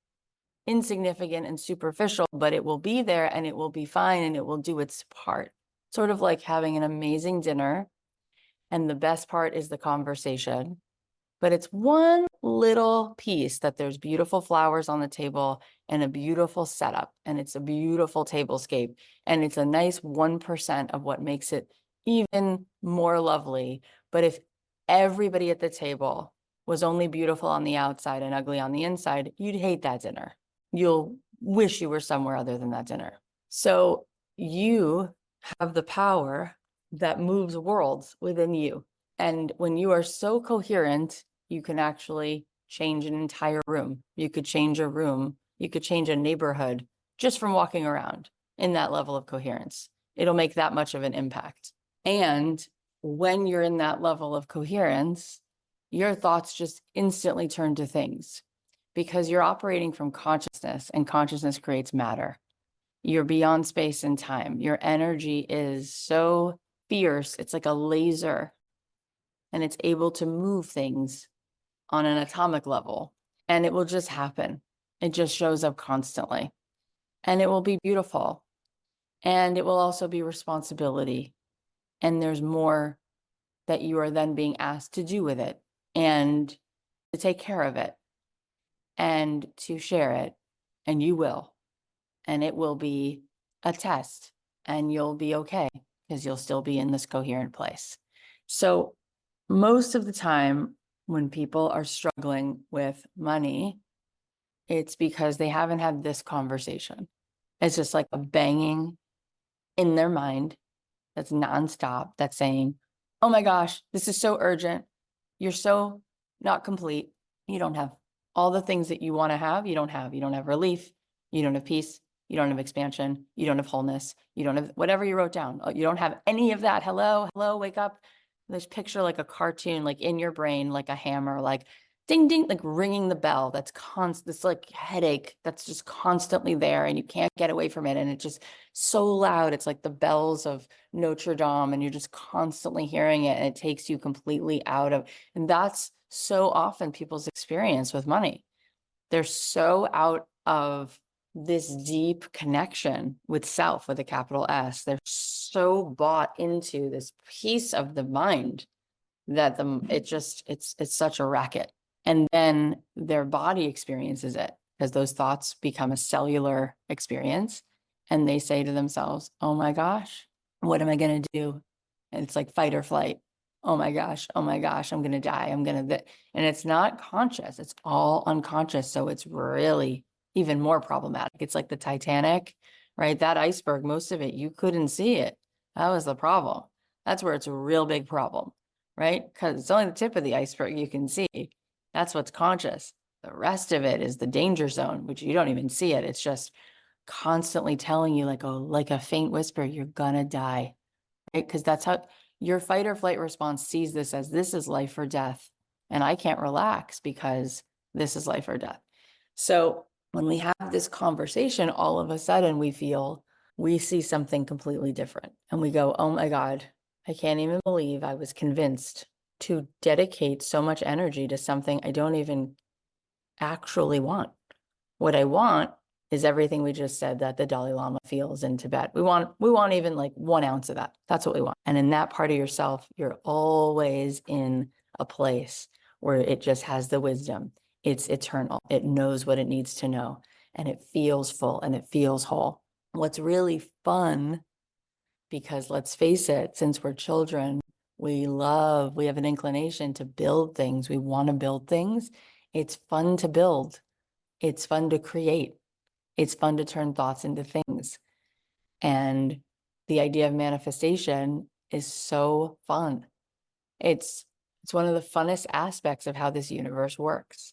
insignificant and superficial, but it will be there and it will be fine and it will do its part. Sort of like having an amazing dinner, and the best part is the conversation. But it's one little piece that there's beautiful flowers on the table and a beautiful setup, and it's a beautiful tablescape, and it's a nice 1% of what makes it even more lovely. But if everybody at the table was only beautiful on the outside and ugly on the inside, you'd hate that dinner. You'll wish you were somewhere other than that dinner. So you have the power that moves worlds within you. And when you are so coherent, you can actually change an entire room. You could change a room. You could change a neighborhood just from walking around in that level of coherence. It'll make that much of an impact. And when you're in that level of coherence, your thoughts just instantly turn to things because you're operating from consciousness, and consciousness creates matter. You're beyond space and time. Your energy is so fierce. It's like a laser, and it's able to move things on an atomic level, and it will just happen. It just shows up constantly, and it will be beautiful, and it will also be responsibility. And there's more that you are then being asked to do with it, and to take care of it, and to share it, and you will. And it will be a test, and you'll be okay because you'll still be in this coherent place. So most of the time when people are struggling with money, it's because they haven't had this conversation. It's just like a banging in their mind that's nonstop, that's saying, oh my gosh, this is so urgent. You're so not complete. You don't have all the things that you want to have. You don't have relief. You don't have peace. You don't have expansion. You don't have wholeness. You don't have whatever you wrote down. You don't have any of that. Hello, wake up. This picture like a cartoon, like in your brain, like a hammer, like ding, ding, like ringing the bell. That's this like headache that's just constantly there, and you can't get away from it. And it's just so loud. It's like the bells of Notre Dame, and you're just constantly hearing it, and it takes you completely out of, and that's so often people's experience with money. They're so out of this deep connection with self, with a capital S. They're so bought into this piece of the mind that it's such a racket. And then their body experiences it because those thoughts become a cellular experience, and they say to themselves, oh my gosh, what am I going to do? And it's like fight or flight. Oh my gosh, I'm going to die. And it's not conscious. It's all unconscious. So it's really even more problematic. It's like the Titanic, right? That iceberg, most of it, you couldn't see it. That was the problem. That's where it's a real big problem, right? Because it's only the tip of the iceberg you can see. That's what's conscious. The rest of it is the danger zone, which you don't even see it. It's just constantly telling you like a faint whisper, you're gonna die, right? Because that's how your fight or flight response sees this as this is life or death. And I can't relax because this is life or death. So when we have this conversation, all of a sudden we see something completely different. And we go, oh my God, I can't even believe I was convinced to dedicate so much energy to something I don't even actually want. What I want is everything we just said that the Dalai Lama feels in Tibet. We want even like 1 ounce of that. That's what we want. And in that part of yourself, you're always in a place where it just has the wisdom. It's eternal. It knows what it needs to know, and it feels full and it feels whole. What's really fun, because let's face it, since we're children, we have an inclination to build things. We want to build things. It's fun to build. It's fun to create. It's fun to turn thoughts into things. And the idea of manifestation is so fun. It's one of the funnest aspects of how this universe works.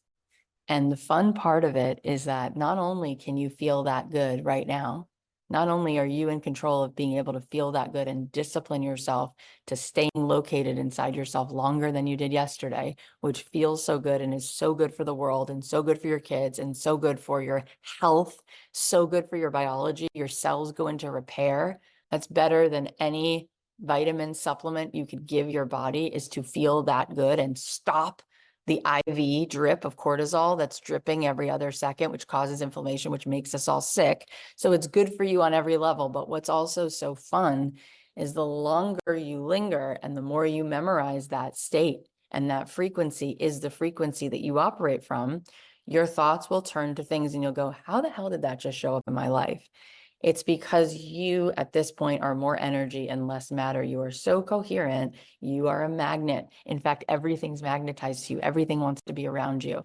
And the fun part of it is that not only can you feel that good right now, not only are you in control of being able to feel that good and discipline yourself to staying located inside yourself longer than you did yesterday, which feels so good and is so good for the world and so good for your kids and so good for your health, so good for your biology. Your cells go into repair. That's better than any vitamin supplement you could give your body, is to feel that good and stop the IV drip of cortisol that's dripping every other second, which causes inflammation, which makes us all sick. So it's good for you on every level. But what's also so fun is the longer you linger and the more you memorize that state, and that frequency is the frequency that you operate from, your thoughts will turn to things and you'll go, how the hell did that just show up in my life? It's because you at this point are more energy and less matter. You are so coherent. You are a magnet. In fact, everything's magnetized to you. Everything wants to be around you.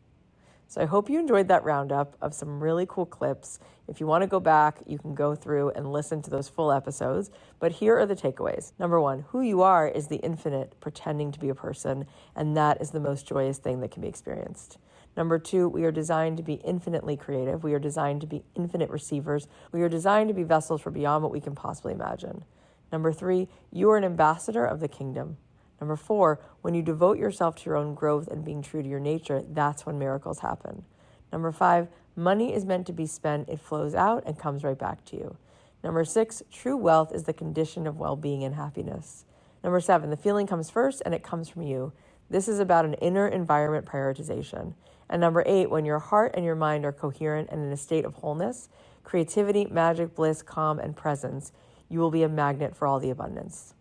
So I hope you enjoyed that roundup of some really cool clips. If you want to go back, you can go through and listen to those full episodes. But here are the takeaways. Number one, who you are is the infinite pretending to be a person, and that is the most joyous thing that can be experienced. Number two, we are designed to be infinitely creative. We are designed to be infinite receivers. We are designed to be vessels for beyond what we can possibly imagine. Number three, you are an ambassador of the kingdom. Number four, when you devote yourself to your own growth and being true to your nature, that's when miracles happen. Number five, money is meant to be spent. It flows out and comes right back to you. Number six, true wealth is the condition of well-being and happiness. Number seven, the feeling comes first and it comes from you. This is about an inner environment prioritization. And number eight, when your heart and your mind are coherent and in a state of wholeness, creativity, magic, bliss, calm, and presence, you will be a magnet for all the abundance.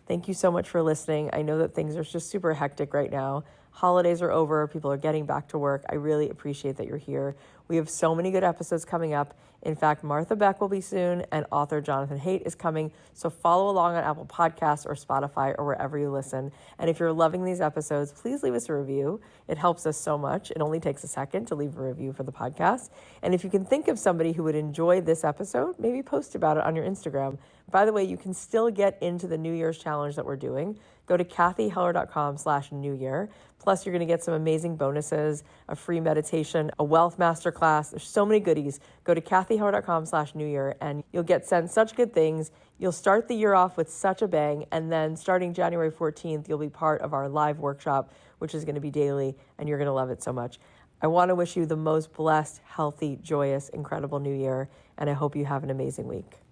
Thank you so much for listening. I know that things are just super hectic right now. Holidays are over. People are getting back to work. I really appreciate that you're here. We have so many good episodes coming up. In fact, Martha Beck will be soon, and author Jonathan Haidt is coming. So follow along on Apple Podcasts or Spotify or wherever you listen. And if you're loving these episodes, please leave us a review. It helps us so much. It only takes a second to leave a review for the podcast. And if you can think of somebody who would enjoy this episode, maybe post about it on your Instagram. By the way, you can still get into the New Year's challenge that we're doing. Go to kathyheller.com/New Year. Plus, you're going to get some amazing bonuses, a free meditation, a wealth masterclass. There's so many goodies. Go to kathyheller.com/New Year, and you'll get sent such good things. You'll start the year off with such a bang, and then starting January 14th, you'll be part of our live workshop, which is going to be daily, and you're going to love it so much. I want to wish you the most blessed, healthy, joyous, incredible New Year, and I hope you have an amazing week.